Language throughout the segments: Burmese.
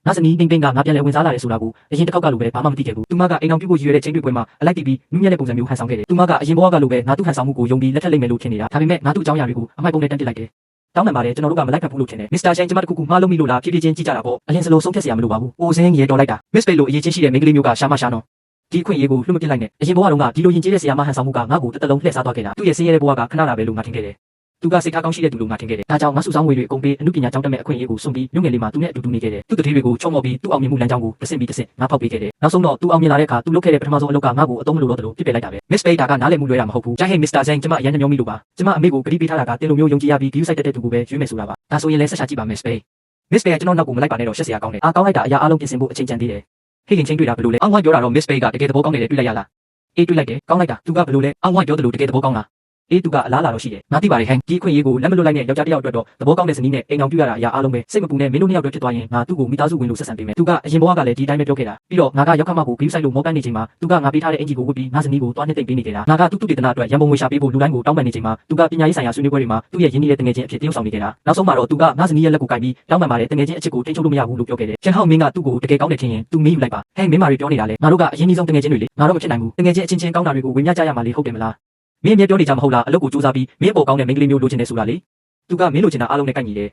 ငါဇနီးနှိမ့်သိမ့်ကငါပြန်လဲဝင်စားလာတယ်ဆိုတာကိုအရင်တစ်ခေါက်ကလိုပဲဘာမှမသိခဲ့ဘူးသူမကအိမ်အောင်ပြုတ်ဖို့ရည်ရွယ်တဲ့ချိန်တွေ့ပွဲမှာအလိုက်တီးပြီးနူးညံ့တဲ့ပုံစံမျိုးဟန်ဆောင်ခဲ့တယ်သူမကအရင်ဘဝကလိုပဲငါသူ့ဟန်ဆောင်မှုကိုယုံပြီးလက်ထက်လိုက်မယ်လို့ထင်နေတာဒါပေမဲ့ငါသူ့အကြောင်းအရာတွေကိုအမိုက်ပုံနဲ့တန်းပစ်လိုက်တယ်တောင်းပန်ပါတယ်ကျွန်တော်တို့ကမလိုက်ဖက်ဘူးလို့ထင်တယ်မစ္စတာရှိန်ကျမတခုခုမှားလို့မိလို့လားဖြည်းဖြည်းချင်းကြည့်ကြတာပေါ့အရင်စလုံးဆုံးဖြတ်စရာမလိုပါဘူးအိုစင်းရေတော်လိုက်တာမစ်ပေလိုအရေးချင်းရှိတဲ့မိန်းကလေးမျိုးကရှာမရှာနော်ဒီအခွင့်အရေးကိုလွှတ်မပစ်လိုက်နဲ့အရင်ဘဝတုန်းကဒီလိုရင်ကျေးတဲ့ဆရာမဟန်ဆောင်မှုကငါ့ကိုတစ်တလုံးလှည့်စားသွားခဲ့တာသူ့ရဲ့ဆင်းရဲတဲ့ဘဝကခဏတာပဲလို့ငါထင်ခဲ့တယ်သူကစိတ်ထားကောင်းရှိတဲ့သူလို့ငါထင်ခဲ့တယ်ဒါကြောင့်ငါစုဆောင်းငွေတွေအကုန်ပေးအမှုပညာကျောင်းတက်မဲ့အခွင့်အရေးကိုစွန့်ပြီးမြို့ငယ်လေးမှာသူနဲ့အတူတူနေခဲ့တယ်သူ့တတိတွေကိုချုံမော်ပြီးသူ့အောင်မြင်မှုလမ်းကြောင်းကိုတစ်ဆင့်ပြီးတစ်ဆင့်ငါဖောက်ပေးခဲ့တယ်နောက်ဆုံးတော့သူအောင်မြင်လာတဲ့အခါသူလုပ်ခဲ့တဲ့ပထမဆုံးအလုပ်ကငါ့ကိုအသုံးမလို့တော့တယ်လို့ပြစ်ပယ်လိုက်တာပဲမစ်ပေတာကနားလည်မှုလွဲတာမဟုတ်ဘူးကျန်ဟဲ့မစ္စတာဇန်ကျမအရန်ညောမိလို့ပါကျမအမေကိုဂရီးပေးထားတာကတင်လိုမျိုးယုံကြည်ရပြီးဂယူးဆိုင်တက်တဲ့သူကိုပဲရွေးမယ်ဆိုတာပါဒါဆိုရင်လည်းဆက်ရှာကြည့်ပါမစ္စပေကျွန်တော်နောက်ကိုမလိုက်ပါနဲ့တော့ရှက်စရာကောင်းတယ်အားကောင်းလိုက်တာအရာအားလုံးပြင်ဆင်ဖို့အချိန်ကျန်သေးတယ်ဟိတ်ခင်ချင်းတွေ့တာဘယ်လိုလဲအောင်းဝိုင်းပြောတာတော့မစ္စပေကတကယ်သဘောကောင်းတယ်တွေ့လိုက်ရလားအေးတွေ့လိုက်တယ်ကောင်းလိုက်တာသူကဘယ်လိုလဲအောင်းဝိုင်းပြောတယ်လို့တကယ်သဘောကောင်းလားအေးသူကအလားလာတော့ရှိတယ်ငါသိပါတယ်ဟန်ဒီခွင့်ရေးကိုလက်မလွတ်လိုက်နဲ့ယောက်ျားတစ်ယောက်အတွက်တော့သဘောကောင်းတဲ့ဇနီးနဲ့အိမ်အောင်ပြုရတာအရာအားလုံးပဲစိတ်မပူနဲ့မင်းတို့နှစ်ယောက်အတွက်ဖြစ်သွားရင်ငါသူ့ကိုမိသားစုဝင်လို့ဆက်ဆံပေးမယ်သူကအရင်ဘဝကလည်းဒီတိုင်းပဲပြောခဲ့တာပြီးတော့ငါကရောက်ခမကိုဂိူးဆိုင်လို့မောပန်းနေချိန်မှာသူကငါပေးထားတဲ့အင်ဂျီကိုဝတ်ပြီးငါဇနီးကိုတွားနှစ်သိမ့်ပေးနေကြတာငါကသူ့တေသနာအတွက်ရန်ပုံငွေရှာပေးဖို့လူတိုင်းကိုတောင်းပန်နေချိန်မှာသူကပညာရေးဆိုင်ရာဆွေးနွေးပွဲတွေမှာသူ့ရဲ့ရင်းနှီးတဲ့တငယ်ချင်းအဖြစ်တရုပ်ဆောင်နေကြတာနောက်ဆုံးမှာတော့သူကငါဇနီးရဲ့လက်ကိုကိုင်ပြီးတောင်းပန်ပါတယ်တငယ်ချင်းအချစ်ကိုထိန်းချုပ်လို့မရဘူးလို့ပြောခဲ့တယ်ချန်ဟောက်မင်းကသူ့ကိုတကယ်ကောင်းတယ်ထင်ရင်သူမင်းယူလိုက်ပါဟဲ့မင်းမာရီပြောနေတာလေငါတို့ကအရင်ကြီးဆုံးတငယ်ချင်းတွေလေငါတော့မဖြစ်နိုင်ဘူးတငယ်ချင်းအချင်းချင်းကောင်းတာတွေကိုဝင်ညကြရမှာလေဟုတ်တယ်မလားမင်းအမြဲပြောနေကြမဟုတ်လားအလုပ်ကိုစူးစမ်းပြီးမင်းပေါ်ကောင်းတဲ့မိန်းကလေးမျိုးလိုချင်တယ်ဆိုတာလေသူကမင်းလိုချင်တာအားလုံးနဲ့ကိုက်ညီတယ်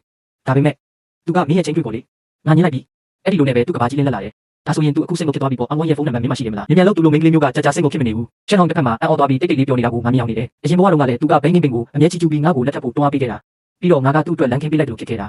ဒါပေမဲ့သူကမင်းရဲ့ချင်းတွေ့ပေါ်လေငါညင်လိုက်ပြီအဲ့ဒီလိုနဲ့ပဲသူကဘာကြီးလင်းလက်လာတယ်ဒါဆိုရင်သူအခုစိတ်ကိုဖြစ်သွားပြီပေါ့အမေရဲ့ဖုန်းနံပါတ်မင်းမရှိတယ်မလားမြန်လို့သူလိုမိန်းကလေးမျိုးကကြာစိတ်ကိုဖြစ်မနေဘူးချန်ဟောင်းတစ်ခါမှအံ့ဩသွားပြီးတိတ်တိတ်လေးပြောနေတာကိုငါမြင်အောင်နေတယ်အရင်ဘဝတုန်းကလည်းသူကဘိန်းငိမ့်ပင်ကိုအမြဲချီကျူပြီးငါ့ကိုလက်ထပ်ဖို့တွန်းအားပေးခဲ့တာပြီးတော့ငါကသူ့အတွက်လမ်းခင်းပေးလိုက်လို့ဖြစ်ခဲ့တာ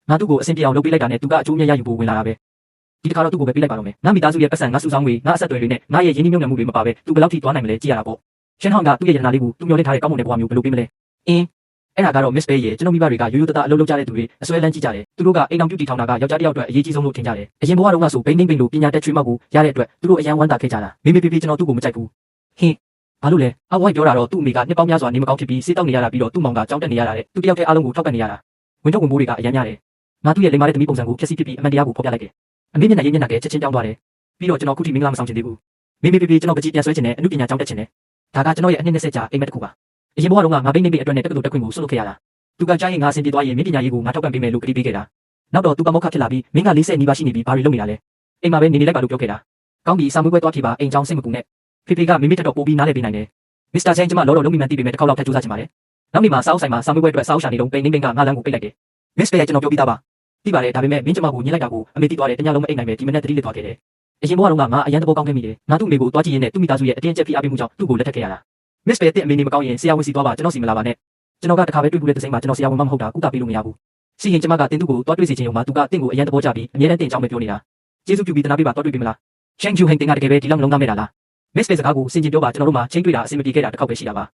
ငါသူ့ကိုအဆင်ပြေအောင်လုပ်ပေးလိုက်တာနဲ့သူကအကျိုးအမြတ်ရယူဖို့ဝင်လာတာပဲဒီတစ်ခါတော့သူ့ကိုပဲပေးလိုက်ပါတော့မယ်ငါမိသားစုရဲ့ပတ်စံငါစုဆောင်းငွေငါအဆက်အသွယ်တွေနဲ့ငါရဲ့ရင်းနှီးမြှုပ်နှံမှုတွေမပါပဲသူဘယ်လောက်ထိသွားနိုင်မလဲကြည့်ရတာပေါ့ရှင်းဟောင်းကသူ့ရဲ့ရတနာလေးကိုသူမျှော်လင့်ထားတဲ့ကောင်းမွန်တဲ့ဘဝမျိုးဘယ်လိုပေးမလဲအဲ့ဒါကတော့ Miss Bay ရဲ့ကျွန်တော်မိဘတွေကရိုးရိုးသားသားအလုပ်လုပ်ကြတဲ့သူတွေအစွဲလန်းကြည့်ကြတယ်သူတို့ကအိမ်အောင်ပြုတ်တီထောင်တာကယောက်ျားတစ်ယောက်အတွက်အရေးကြီးဆုံးလို့ထင်ကြတယ်အရင်ဘဝတုန်းကဆိုဘိန်းနှိမ့်ပင်လို့ပညာတတ်ချွေးမောက်ကိုရတဲ့အတွက်သူတို့အရန်ဝမ်းသာခဲ့ကြတာမေမေဖေဖေကျွန်တော်သူ့ကိုမကြိုက်ဘူးဟင်းဘာလို့လဲအဝိုင်းပြောတာတော့သူ့အမေကနှစ်ပေါင်းများစွာနေမကောင်းဖြစ်ပြီးစေးတောက်နေရတာပြီးတော့သူ့မောင်ကကြောင်းတက်နေရတာတဲ့သူတယောက်တည်းအားလုံးကိုထောက်ပံ့နေရတာဝင်ထုတ်ဝင်ပိုးတွေကအရန်များတယ်ငါသူ့ရဲ့လိမ္မာတဲ့သမီးပုံစံကိုဖျက်ဆီးပစ်ပြီးအမှန်တရားကိုဖော်ပြလိုက်တယ်အမေမျက်နှာရေးမျက်နှာကချက်ချင်းပြောင်းသွားတယ်ပြီးတော့ကျွန်တော်ခုထိမင်္ဂလာမဆောင်ချင်သေးဘူးမေမေဖေဖေကျွန်တော်ပကြီးပြန်ဆွဲချင်တယ်အမှုပညာကျောင်းတက်ချင်တယ်ဒါကကျွန်တော်ရဲ့အနှစ်20ကြာအိမ်မက်တစ်ခုပါအရင်ဘဝတုန်းကငါဘိန်းနှိမ့်ပင်အတွက်နဲ့တက္ကသိုလ်တက်ခွင့်ကိုဆွတ်လွတ်ခဲ့ရတာသူကကြားရင်ငါအဆင်ပြေသွားရင်မင်းပညာရေးကိုငါထောက်ပံ့ပေးမယ်လို့ကတိပေးခဲ့တာနောက်တော့သူကမောက်ခဖြစ်လာပြီးမင်းက40နီးပါးရှိနေပြီဘာတွေလုပ်နေတာလဲအိမ်မှာပဲနေလိုက်ပါလို့ပြောခဲ့တာကောင်းပြီစာမွေးပွဲသွားဖြေပါအိမ်ကြောင်းစိတ်မပူနဲ့ဖေဖေကမိမိတက်တော့ပို့ပြီးနားလည်ပေးနိုင်တယ်မစ္စတာချန်ကျမလောလုံးမိမှန်သိပေမဲ့တစ်ခေါက်လောက်ထပ်ကြိုးစားချင်ပါတယ်နောက်နေ့မှာစာအုပ်ဆိုင်မှာစာမွေးပွဲအတွက်စာအုပ်ရှာနေတော့ပိန်နှိမ့်ပင်ကငါလမ်းကိုပိတ်လိုက်တယ်မစ္စတာကျွန်တော်ပြောပြီးသားပါသိပါတယ်ဒါပေမဲ့မင်းကျမကိုညှင်းလိုက်တာကိုအမေသိသွားတယ်တညလုံးမအိမ်နိုင်ပဲဒီမနေ့တတိလစ်သွားခဲ့တယ်အရင်ဘဝတုန်းကငါအရန်တဘောကောင်းခဲ့မိတယ်ငါသူ့အမေကိုတွားကြည့်ရင်းနဲ့သူ့မိသားစုရဲ့အတင်းအကျပ်ဖိအားပေးမှုကြောင့်သူ့ကိုလက်ထပ်ခဲ့ရတာမစ္စတာတဲ့အမေနေမကောင်းရင်ဆရာဝန်စီသွားပါကျွန်တော်စီမလာပါနဲ့ကျွန်တော်ကတခါပဲတွေ့ဘူးတဲ့သစိမ်းမှာကျွန်တော်ဆရာဝန်မဟုတ်တာကုသပေးလို့မရဘူးစီရင်ကျမကတင်သူ့ကိုတွားတွေ့စေချင်ရုံမှာသူကတင့်ကိုအရန်တဘောကြပြီးအမြဲတမ်းတင်ကြောင်းပဲပြောနေတာကျေးဇူးပြုပြီးတနာပေးပါတွားတွေ့ပေးမလားချန်ကျူဟိန်တင်ကတကယ်ပဲဒီလောက်မလုံးသားမဲ့တာလားမစ္စတာစကားကိုစင်ကြင်ပြောပါကျွန်တော်တို့မှချင်းတွေ့တာအဆင်မပြေခဲ့တာတစ်ခေါက်ပဲရှိတာပါ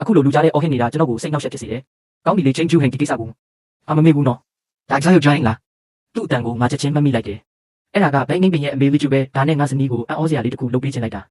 အခုလိုလူကြားတဲ့အော်ဟစ်နေတာကျွန်တော်ကိုစိတ်နှောက်ယှက်ဖြစ်စေတယ်ကောင်းပြီလေချန်ကျူဟိန်ဒီကိစ္စကိုအမမေ့ဘူးနော်ဒါကြောက်ကြိုင်းလားသူ့အတန်ကိုငါချက်ချင်းမှတ်မိလိုက်တယ်အဲ့ဒါကဘိန်းနှိမ့်ပင်ရဲ့အမေလေးကျူပဲဒါနဲ့ငါဇနီးကိုအံ့ဩစရာလေးတစ်ခုလုပ်ပေးချင်လိုက်တာ